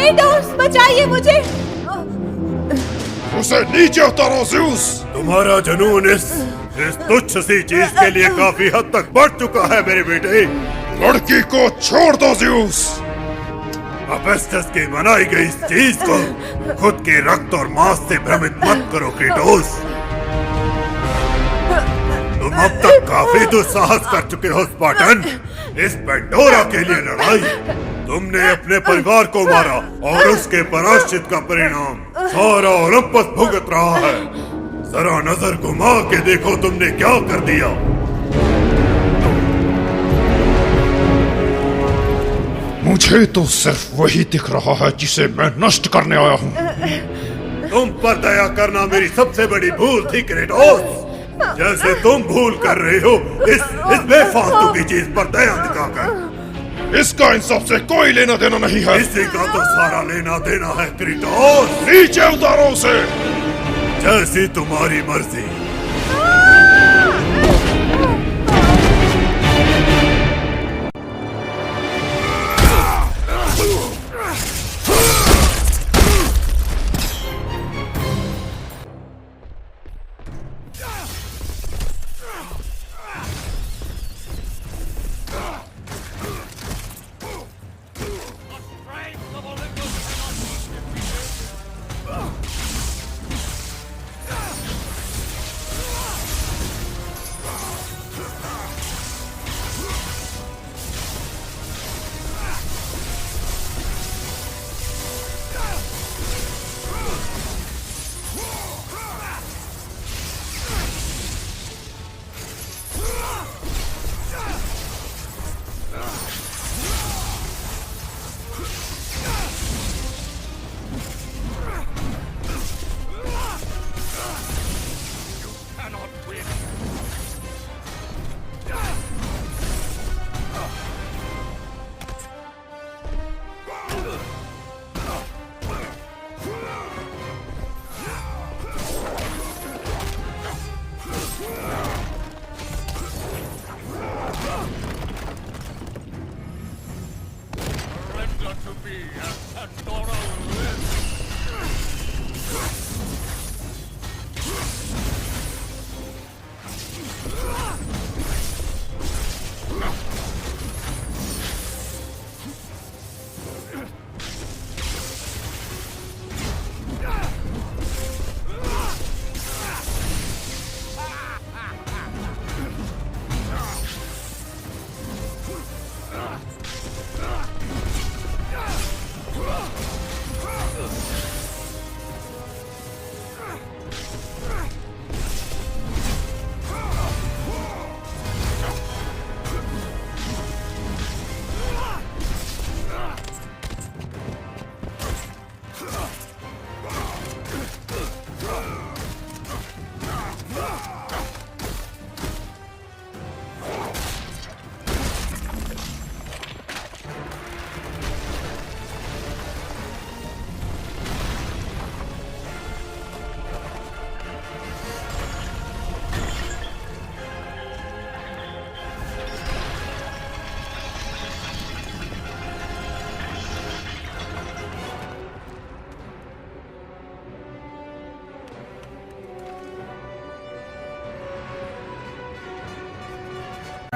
Kratos, बचाइए मुझे। उसे नीचे उतारो ज़्यूस। तुम्हारा जुनून इस तुच्छ सी चीज के लिए काफी हद तक बढ़ चुका है मेरे बेटे। लड़की को छोड़ दो ज़्यूस। हेफेस्टस की बनाई गई इस चीज को खुद के रक्त और मांस से भ्रमित मत करो क्रेटोस। तुम अब तक काफी दुस्साहस कर चुके हो स्पार्टन। इस पेंडोरा के लिए लड़ाई, तुमने अपने परिवार को मारा और उसके प्रायश्चित का परिणाम सारा ओलंपस भुगत रहा है। जरा नजर घुमा के देखो तुमने क्या कर दिया। मुझे तो सिर्फ वही दिख रहा है जिसे मैं नष्ट करने आया हूँ। तुम पर दया करना मेरी सबसे बड़ी भूल थी क्रेटोस। जैसे तुम भूल कर रहे हो इस बेफालतू की चीज पर दया दिखाकर। इसका इन सब से कोई लेना देना नहीं है। इसी का तो सारा लेना देना है क्रेटोस। नीचे उतारो उसे। जैसी तुम्हारी मर्जी।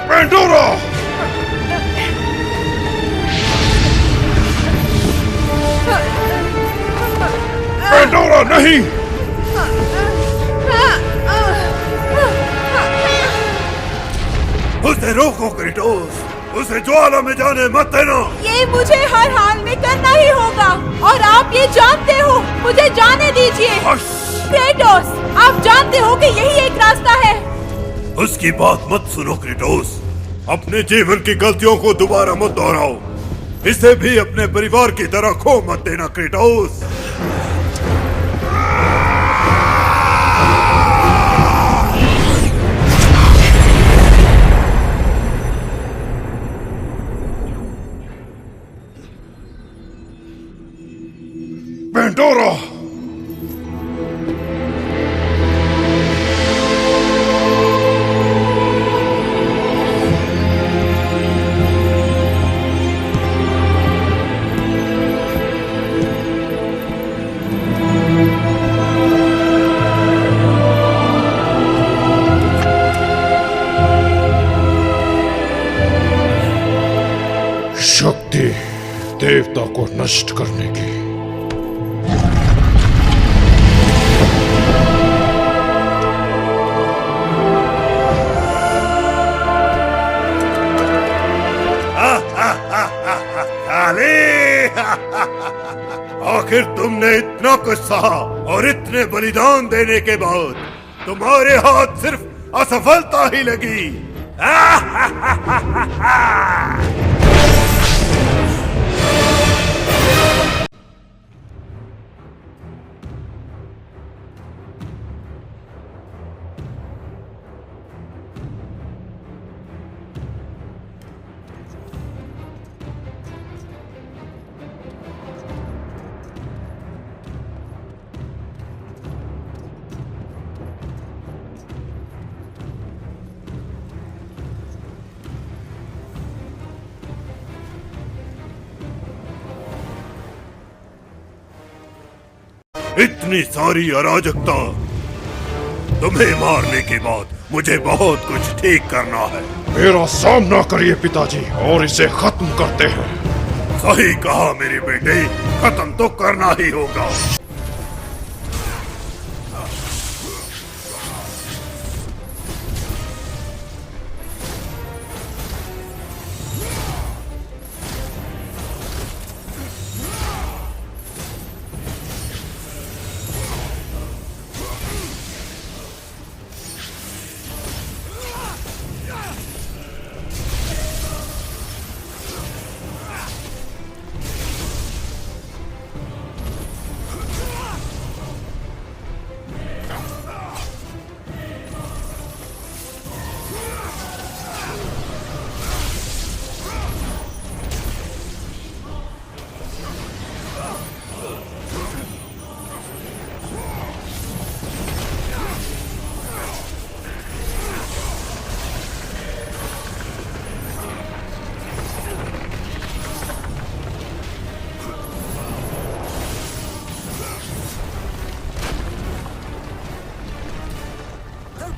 पेंडोरा! पेंडोरा नहीं! उसे रोको क्रेटोस। उसे ज्वाला में जाने मत देना। ये मुझे हर हाल में करना ही होगा और आप ये जानते हो। मुझे जाने दीजिए। क्रेटोस, आप जानते हो कि यही एक रास्ता है। उसकी बात मत सुनो क्रेटोस। अपने जीवन की गलतियों को दोबारा मत दोहराओ। इसे भी अपने परिवार की तरह खो मत देना क्रेटोस। पेंडोरा! को नष्ट करने की। आखिर तुमने इतना कुछ सहा और इतने बलिदान देने के बाद तुम्हारे हाथ सिर्फ असफलता ही लगी। इतनी सारी अराजकता, तुम्हें मारने के बाद मुझे बहुत कुछ ठीक करना है। मेरा सामना करिए पिताजी और इसे खत्म करते हैं। सही कहा मेरे बेटे, खत्म तो करना ही होगा।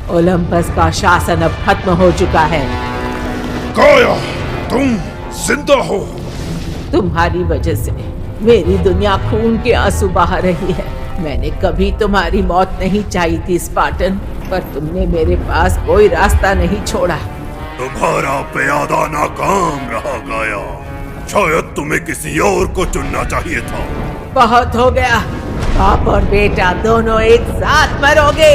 ओलंपस का शासन अब खत्म हो चुका है। काया, तुम जिंदा हो। तुम्हारी वजह से मेरी दुनिया खून के आंसू बहा रही है। मैंने कभी तुम्हारी मौत नहीं चाही थी स्पार्टन, पर तुमने मेरे पास कोई रास्ता नहीं छोड़ा। तुम्हारा प्यादा नाकाम रहा गाया। शायद तुम्हें किसी और को चुनना चाहिए था। बहुत हो गया। बाप और बेटा दोनों एक साथ मरोगे।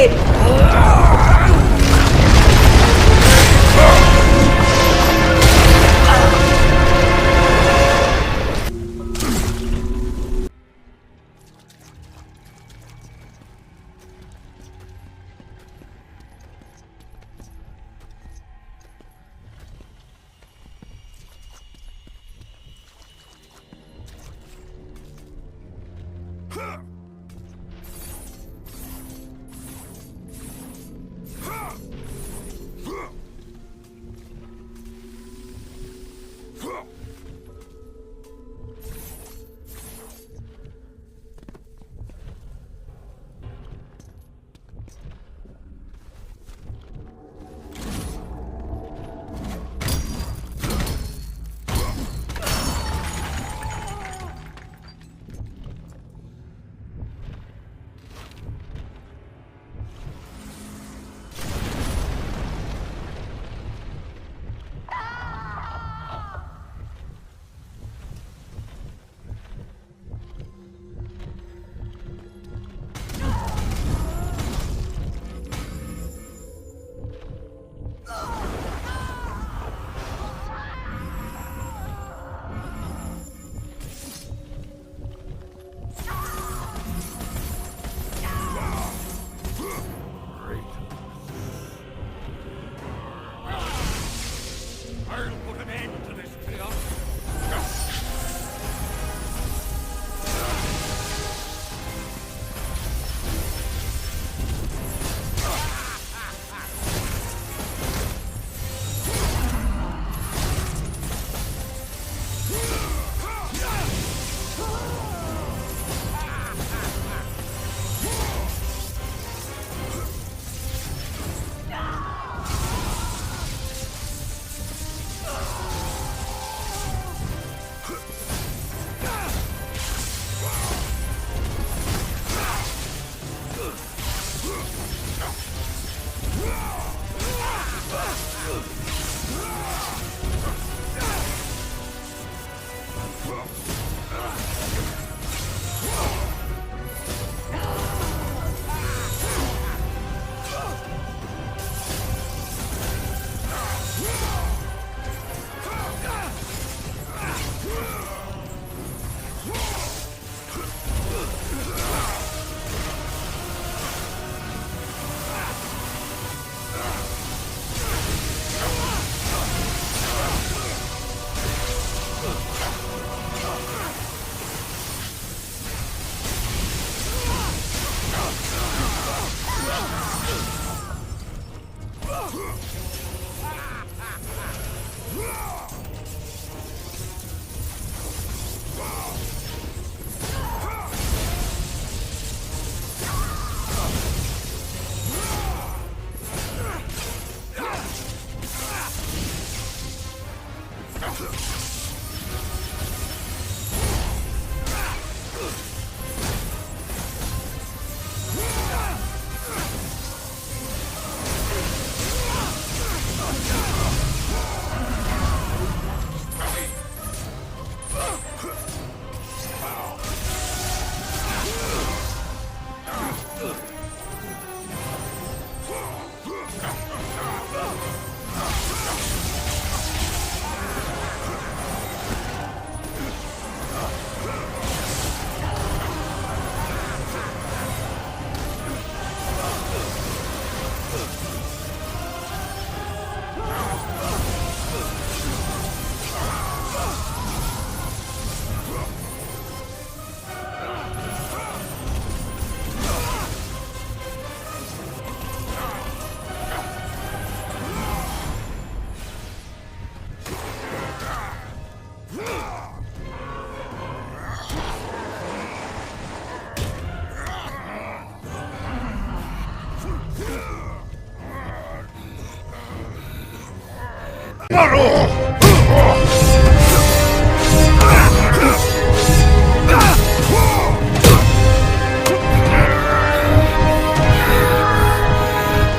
मरो।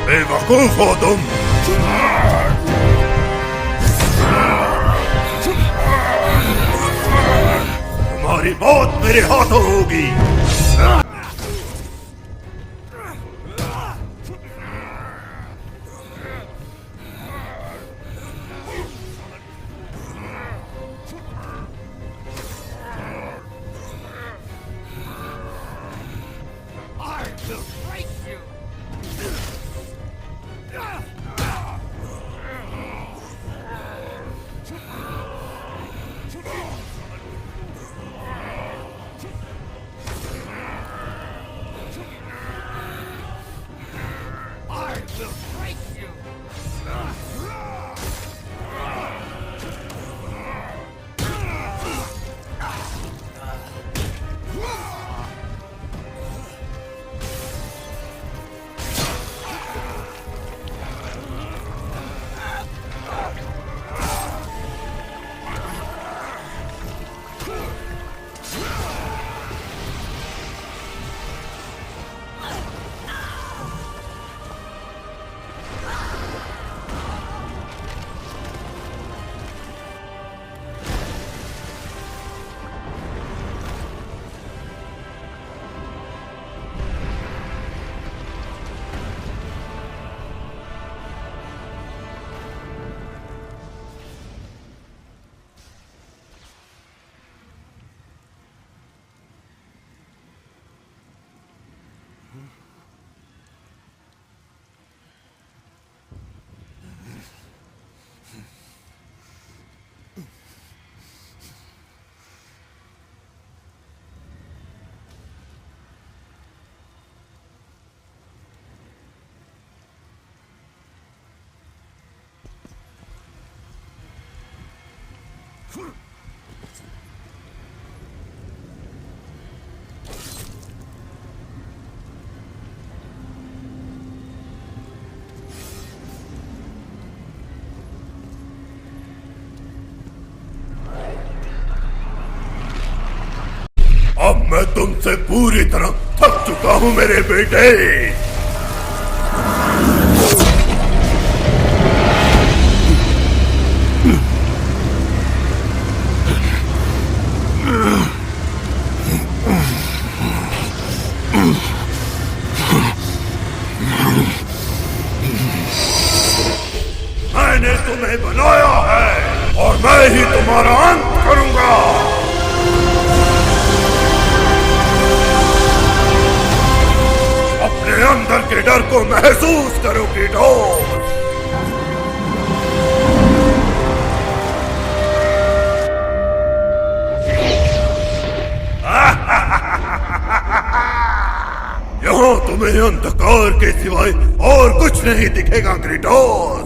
बेवकूफ हो तुम। तुम्हारी मौत मेरे हाथों होगी। अब मैं तुमसे पूरी तरह थक चुका हूं मेरे बेटे। मैंने तुम्हें बनाया है और मैं ही तुम्हारा अंत करूंगा। अपने अंदर के डर को महसूस करो कीटोस। यहाँ तुम्हें अंधकार के सिवाय और कुछ नहीं दिखेगा क्रेटोस।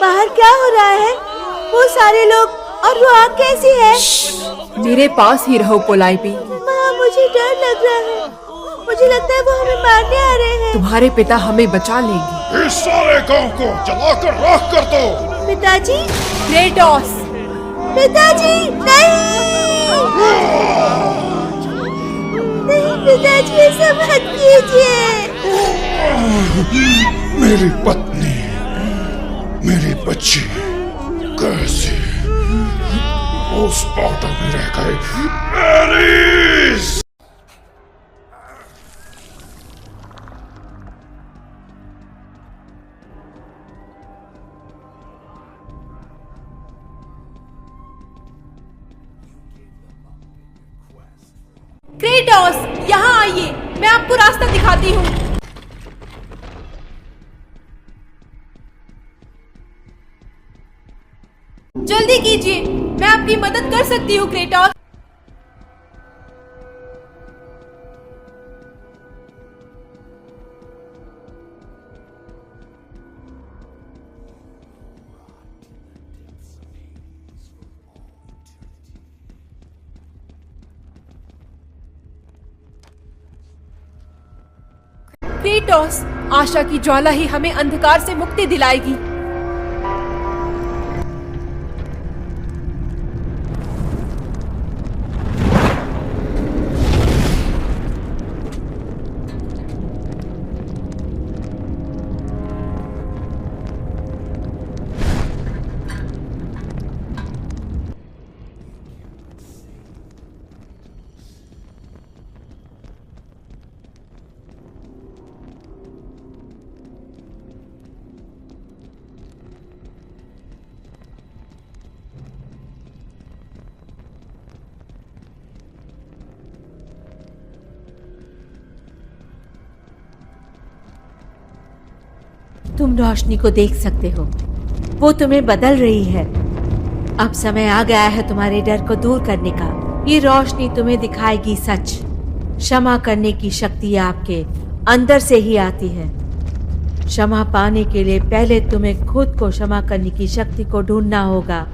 बाहर क्या हो रहा है? वो सारे लोग और वो आग कैसी है? मेरे पास ही रहो पोलाइपी। माँ, मुझे डर लग रहा है। मुझे लगता है वो हमें मारने आ रहे हैं। तुम्हारे पिता हमें बचा लेंगे। इस सारे गांव को जलाकर राख कर दो। पिताजी, क्रेटोस! पिताजी, नहीं! नहीं पिताजी, ऐसा मत कीजिए। मेरी पत्नी, मेरी बच्ची कैसे उस स्पार्टा में रह गए? एरिस! क्रेटोस, यहाँ आइए, मैं आपको रास्ता दिखाती हूँ। जल्दी कीजिए, मैं आपकी मदद कर सकती हूँ क्रेटोस। क्रेटोस, आशा की ज्वाला ही हमें अंधकार से मुक्ति दिलाएगी। तुम रोशनी को देख सकते हो, वो तुम्हें बदल रही है। अब समय आ गया है तुम्हारे डर को दूर करने का। ये रोशनी तुम्हें दिखाएगी सच। क्षमा करने की शक्ति आपके अंदर से ही आती है। क्षमा पाने के लिए पहले तुम्हें खुद को क्षमा करने की शक्ति को ढूंढना होगा।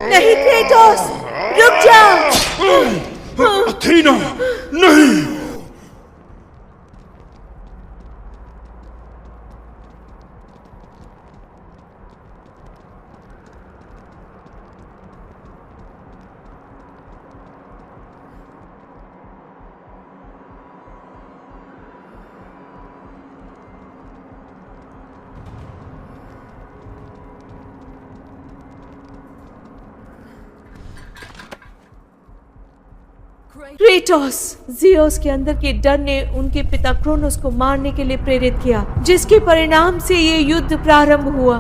नहीं क्रेटोस, रुक जाओ। अथीना, नहीं। क्रेटोस, जियोस के अंदर के डर ने उनके पिता क्रोनोस को मारने के लिए प्रेरित किया, जिसके परिणाम से ये युद्ध प्रारंभ हुआ।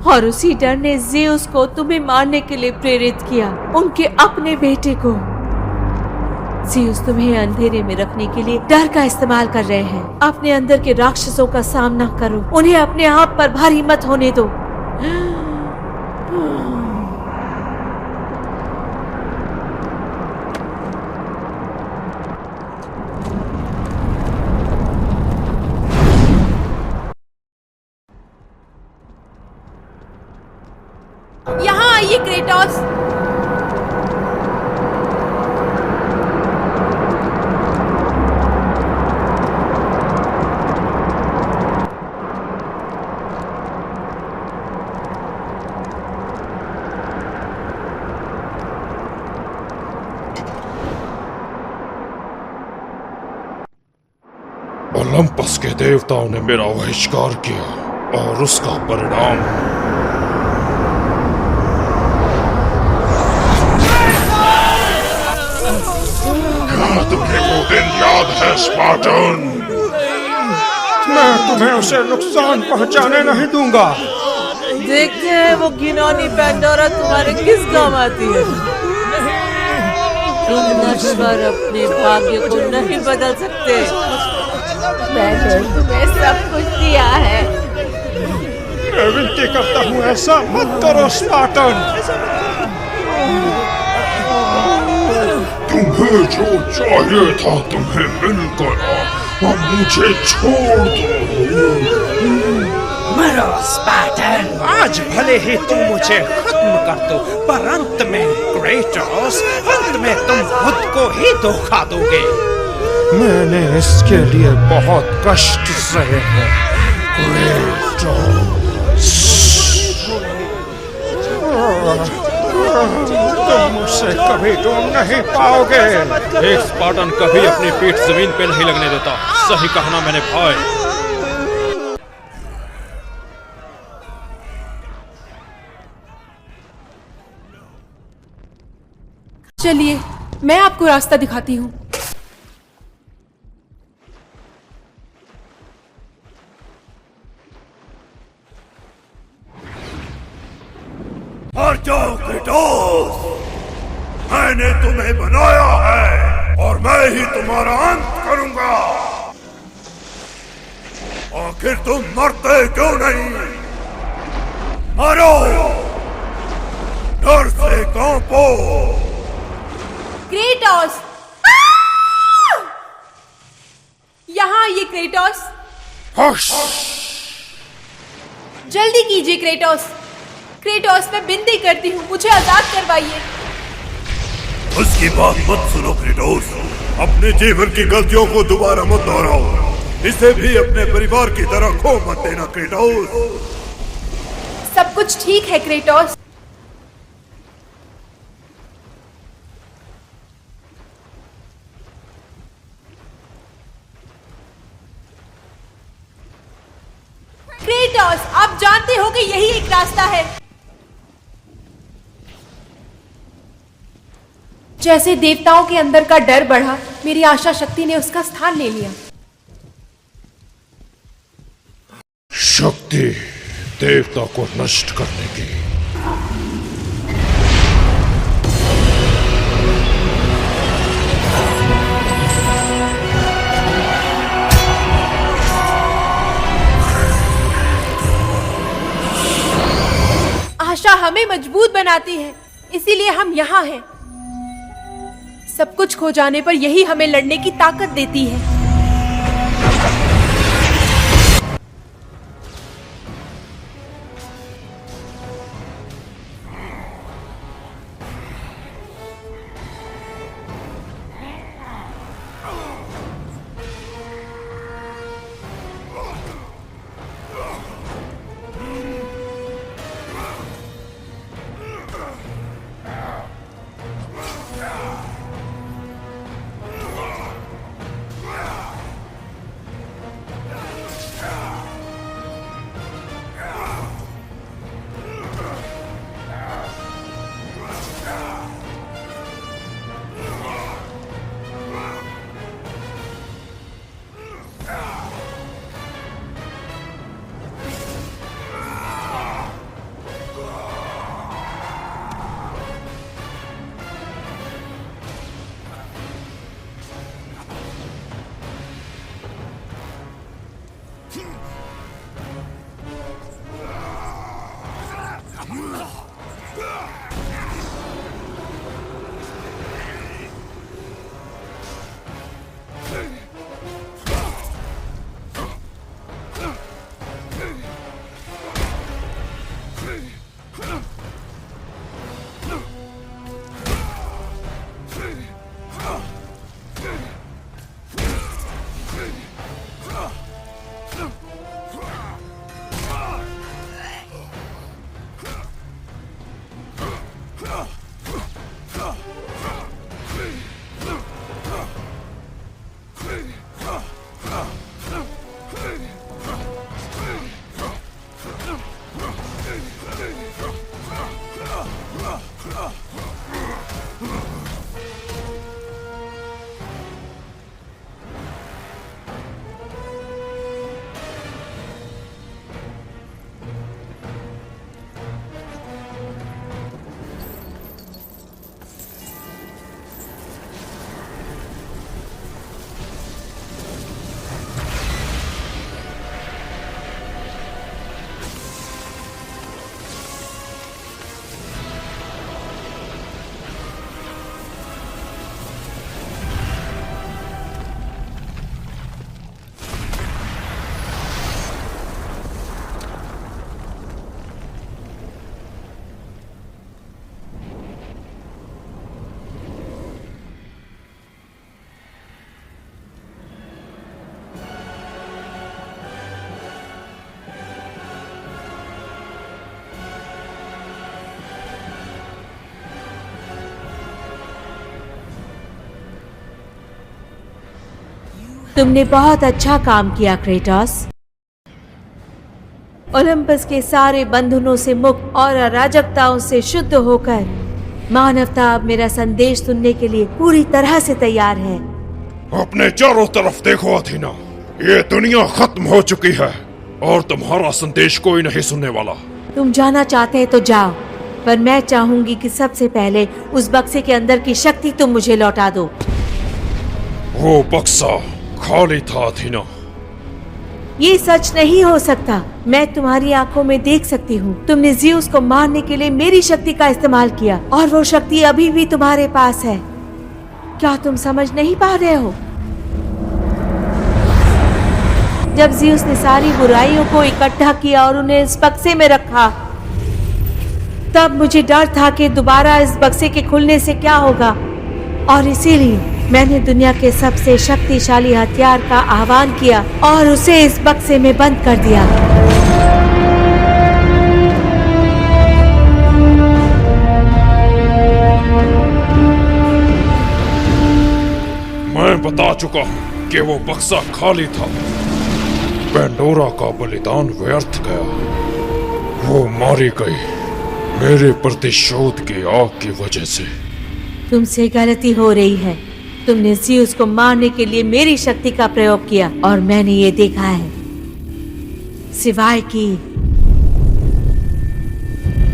और उसी डर ने जियोस को तुम्हें मारने के लिए प्रेरित किया, उनके अपने बेटे को। जियोस तुम्हें अंधेरे में रखने के लिए डर का इस्तेमाल कर रहे हैं। अपने अंदर के राक्षसों का सामना करो, उन्हें अपने आप पर भारी मत होने दो। यहाँ आइए क्रेटोस। ओलंपस के देवताओं ने मेरा बहिष्कार किया और उसका परिणाम क्या तुम्हें वो दिन याद है स्पार्टन? मैं तुम्हें उसे नुकसान पहुंचाने नहीं दूंगा। देखते हैं वो घिनौनी पैंडोरा तुम्हारे किस काम आती है। तुम नश्वर अपने भाग्य को नहीं बदल सकते। मैंने तुम्हें सब कुछ दिया है। मैं विनती करता हूँ, ऐसा मत करो स्पार्टन। तुम्हें जो चाहिए था तुम्हें मिल गया, अब मुझे छोड़ दो। मरो स्पार्टन। आज भले ही तुम मुझे खत्म कर दो, पर अंत में क्रेटोस, अंत में तुम खुद को ही धोखा दोगे। मैंने इसके लिए बहुत कष्ट सहे हैं। क्रेटोस, तुम मुझसे कभी दूर नहीं पाओगे। एक स्पार्टन कभी अपनी पीठ जमीन पे नहीं लगने देता। सही कहना मैंने भाई। चलिए, मैं आपको रास्ता दिखाती हूँ। और जाओ क्रेटोस, मैंने तुम्हें बनाया है और मैं ही तुम्हारा अंत करूंगा। आखिर तुम मरते क्यों नहीं? मारो, डर से कांपो। क्रेटोस! यहाँ ये क्रेटोस। हुश! जल्दी कीजिए क्रेटोस। क्रेटोस, मैं विनती करती हूँ, मुझे आजाद करवाइए। उसकी बात मत सुनो क्रेटोस, अपने जीवन की गलतियों को दोबारा मत दोहराओ। इसे भी अपने परिवार की तरह खो मत देना क्रेटोस। सब कुछ ठीक है क्रेटोस। क्रेटोस, आप जानते हो कि यही एक रास्ता है। जैसे देवताओं के अंदर का डर बढ़ा, मेरी आशा शक्ति ने उसका स्थान ले लिया। शक्ति देवता को नष्ट करने की। आशा हमें मजबूत बनाती है, इसीलिए हम यहाँ हैं। सब कुछ खो जाने पर यही हमें लड़ने की ताकत देती है। तुमने बहुत अच्छा काम किया क्रेटोस। ओलंपस के सारे बंधनों से मुक्त और अराजकताओं से शुद्ध होकर मानवता अब मेरा संदेश सुनने के लिए पूरी तरह से तैयार है। अपने चारों तरफ देखो अथीना, ये दुनिया खत्म हो चुकी है और तुम्हारा संदेश कोई नहीं सुनने वाला। तुम जाना चाहते हैं तो जाओ, पर मैं चाहूंगी कि सबसे पहले उस बक्से के अंदर की शक्ति तुम मुझे लौटा दो। वो बक्सा खाली था अथीना। ये सच नहीं हो सकता। मैं तुम्हारी आंखों में देख सकती हूँ। तुमने ज़ियुस को मारने के लिए मेरी शक्ति का इस्तेमाल किया और वो शक्ति अभी भी तुम्हारे पास है। क्या तुम समझ नहीं पा रहे हो? जब ज़ियुस ने सारी बुराइयों को इकट्ठा किया और उन्हें इस बक्से में रखा, तब मुझे डर था कि दोबारा इस बक्से के खुलने से क्या होगा, और इसीलिए मैंने दुनिया के सबसे शक्तिशाली हथियार का आह्वान किया और उसे इस बक्से में बंद कर दिया। मैं बता चुका हूँ कि वो बक्सा खाली था। पेंडोरा का बलिदान व्यर्थ गया। वो मारी गई मेरे प्रतिशोध की आग की वजह से। तुमसे गलती हो रही है। तुमने ज़ियुस को मारने के लिए मेरी शक्ति का प्रयोग किया और मैंने ये देखा है। सिवाय कि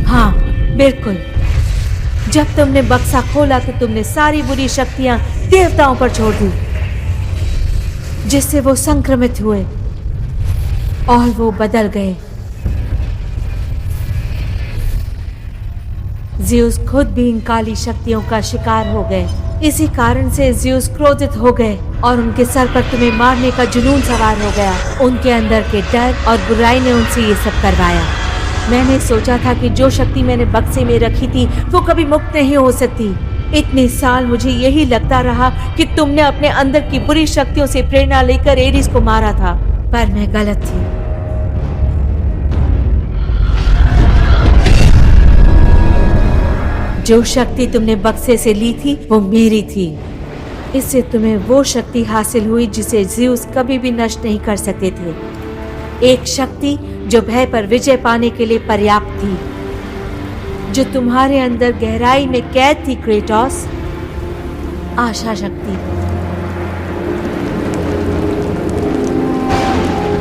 हाँ, बिल्कुल, जब तुमने बक्सा खोला तो तुमने सारी बुरी शक्तियां देवताओं पर छोड़ दी, जिससे वो संक्रमित हुए और वो बदल गए। ज़ियुस खुद भी इन काली शक्तियों का शिकार हो गए। इसी कारण से ज़ियुस क्रोधित हो गए और उनके सर पर तुम्हें मारने का जुनून सवार हो गया। उनके अंदर के डर और बुराई ने उनसे ये सब करवाया। मैंने सोचा था कि जो शक्ति मैंने बक्से में रखी थी वो कभी मुक्त नहीं हो सकती। इतने साल मुझे यही लगता रहा कि तुमने अपने अंदर की बुरी शक्तियों से प्रेरणा लेकर एरिस को मारा था, पर मैं गलत थी। जो शक्ति तुमने बक्से से ली थी वो मेरी थी। इससे तुम्हें वो शक्ति हासिल हुई जिसे ज़ियुस कभी भी नष्ट नहीं कर सकते थे। एक शक्ति जो भय पर विजय पाने के लिए पर्याप्त थी, जो तुम्हारे अंदर गहराई में कैद थी क्रेटोस। आशा शक्ति,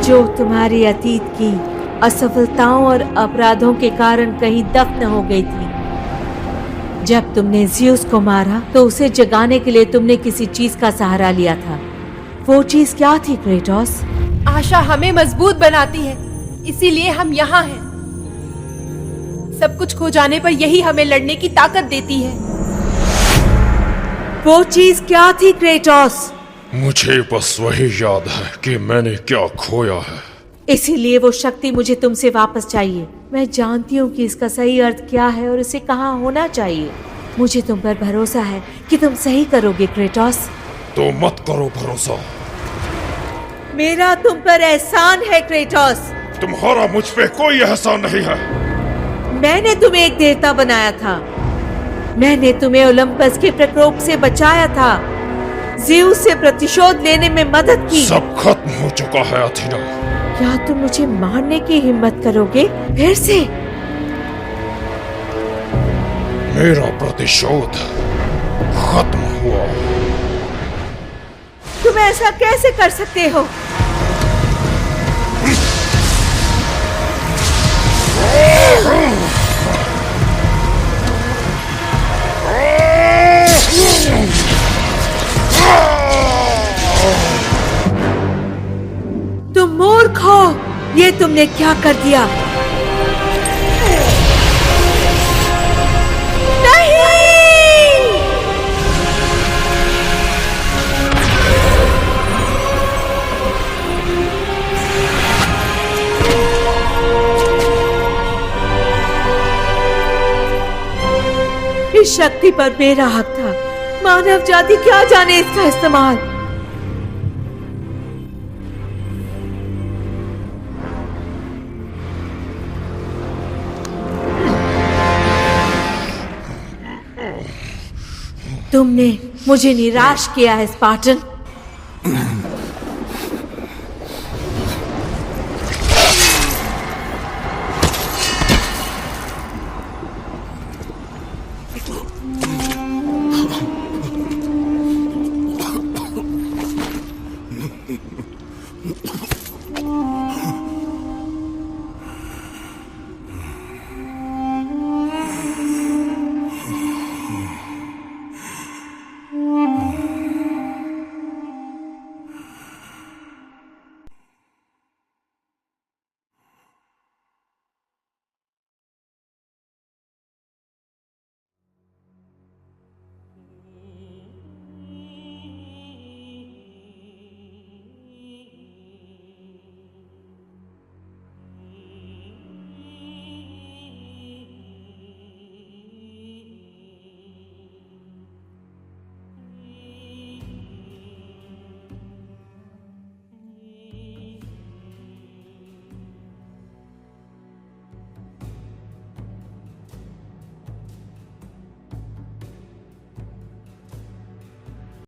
जो तुम्हारी अतीत की असफलताओं और अपराधों के कारण कहीं दफन हो गई थी। जब तुमने ज़ियुस को मारा तो उसे जगाने के लिए तुमने किसी चीज का सहारा लिया था। वो चीज क्या थी क्रेटोस? आशा हमें मजबूत बनाती है, इसीलिए हम यहाँ हैं। सब कुछ खो जाने पर यही हमें लड़ने की ताकत देती है। वो चीज क्या थी क्रेटोस? मुझे बस वही याद है कि मैंने क्या खोया है। इसीलिए वो शक्ति मुझे तुमसे वापस चाहिए। मैं जानती हूँ कि इसका सही अर्थ क्या है और इसे कहाँ होना चाहिए। मुझे तुम पर भरोसा है कि तुम सही करोगे क्रेटोस। तो मत करो भरोसा। मेरा तुम पर एहसान है क्रेटोस। तुम्हारा मुझ पे कोई एहसान नहीं है। मैंने तुम्हें एक देवता बनाया था। मैंने तुम्हें ओलंपस के प्रकोप से बचाया था, ज़ियुस से प्रतिशोध लेने में मदद की। सब खत्म हो चुका है अथीना। क्या तुम मुझे मारने की हिम्मत करोगे फिर से? मेरा प्रतिशोध खत्म हुआ। तुम ऐसा कैसे कर सकते हो? तुम मूर्ख हो। ये तुमने क्या कर दिया? इस शक्ति पर मेरा हक था। मानव जाति क्या जाने इसका इस्तेमाल। तुमने मुझे निराश किया है स्पार्टन। है।